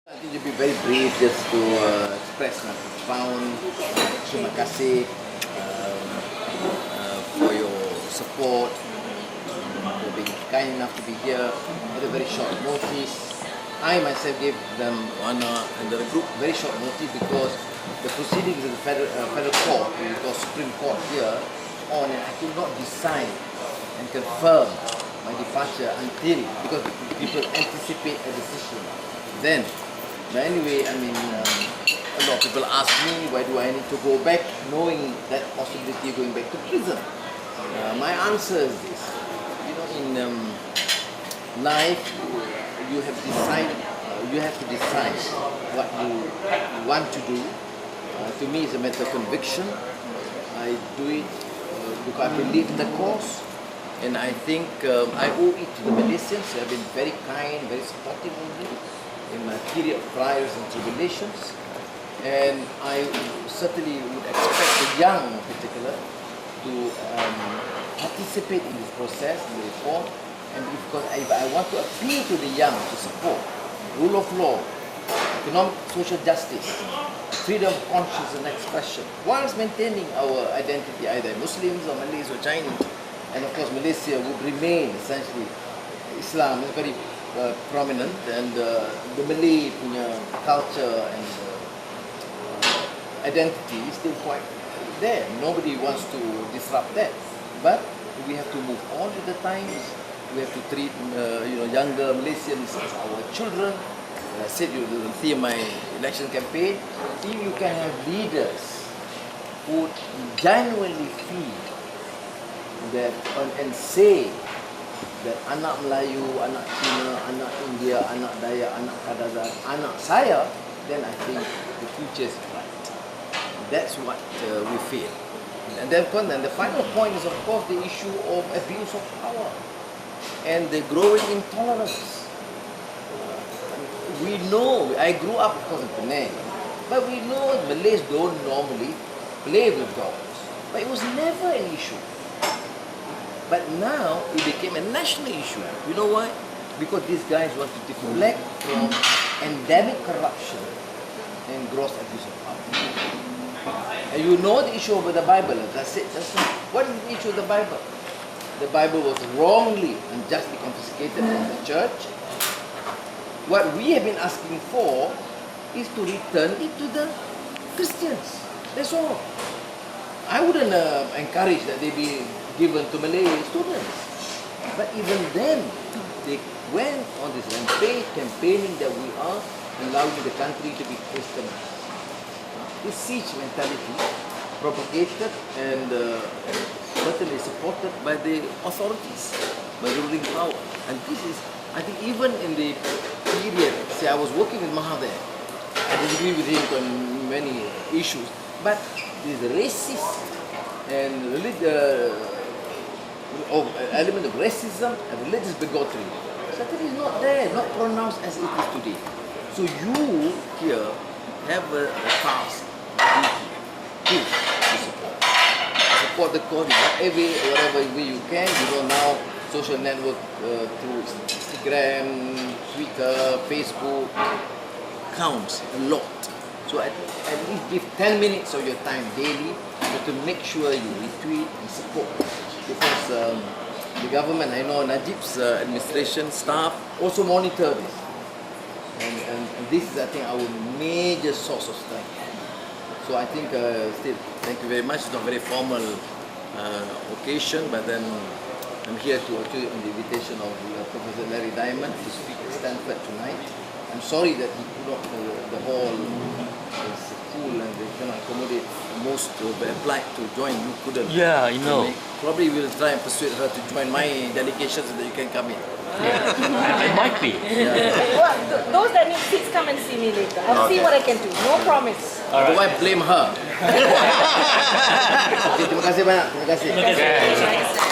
I think to be very brief, just to express my profound terima kasih for your support, for being kind enough to be here at a very short notice. I myself gave them and the group very short notice because the proceedings of the federal court, or Supreme Court here, on, and I could not decide and confirm my departure until, because people anticipate a decision then. But anyway, I mean, a lot of people ask me, why do I need to go back, knowing that possibility of going back to prison? My answer is this: in life, you have to decide what you want to do. To me, it's a matter of conviction. I do it because I believe in the cause, and I think I owe it to the Malaysians. They have been very kind, very supportive of me in my period of trials and tribulations, and I certainly would expect the young in particular to participate in this process, in the reform, and because I want to appeal to the young to support rule of law, economic social justice, freedom of conscience and expression, whilst maintaining our identity, either Muslims or Malays or Chinese. And of course Malaysia would remain essentially, Islam is very prominent, and the Malay punya culture and identity is still quite there. Nobody wants to disrupt that, but we have to move on with the times. We have to treat younger Malaysians as our children. I said you will see my election campaign. If you can have leaders who genuinely feel that and say that anak Melayu, anak Cina, anak India, anak Dayak, anak Kadazan, anak saya, then I think the future is bright. That's what we feel. And then the final point is, of course, the issue of abuse of power and the growing intolerance. We know, I grew up, of course, in Penang, but we know Malays don't normally play with dogs. But it was never an issue. But now it became a national issue. You know why? Because these guys want to deflect from endemic corruption and gross abuse of power. And you know the issue of the Bible. As I said just now, what is the issue of the Bible? The Bible was wrongly and justly confiscated from the church. What we have been asking for is to return it to the Christians. That's all. I wouldn't encourage that they be given to Malay students. But even then, they went on this rampage campaigning that we are allowing the country to be Christianized. This siege mentality propagated and certainly supported by the authorities, by the ruling power. And this is, I think, even in the period, say I was working with Mahathir, I disagree with him on many issues, but this racist and element of racism and religious bigotry certainly is not there, not pronounced as it is today. So you here have a task, to support the cause in whatever way you can. Now social network through Instagram, Twitter, Facebook counts a lot. So at least give 10 minutes of your time daily to make sure you retweet and support. Because the government, I know Najib's administration staff also monitor this. And this is, I think, our major source of strength. So I think, still, thank you very much. It's not a very formal occasion, but then I'm here to actually on the invitation of Professor Larry Diamond to speak at Stanford tonight. I'm sorry that he could not, the hall is full and they cannot accommodate most who applied to join. You couldn't. Yeah, I know. Probably we'll try and persuade her to join my delegation so that you can come in. It might be. Well, those that need seats, come and see me later. I'll see what I can do. No promise. Otherwise, blame her. Okay, terima kasih banyak. Terima kasih.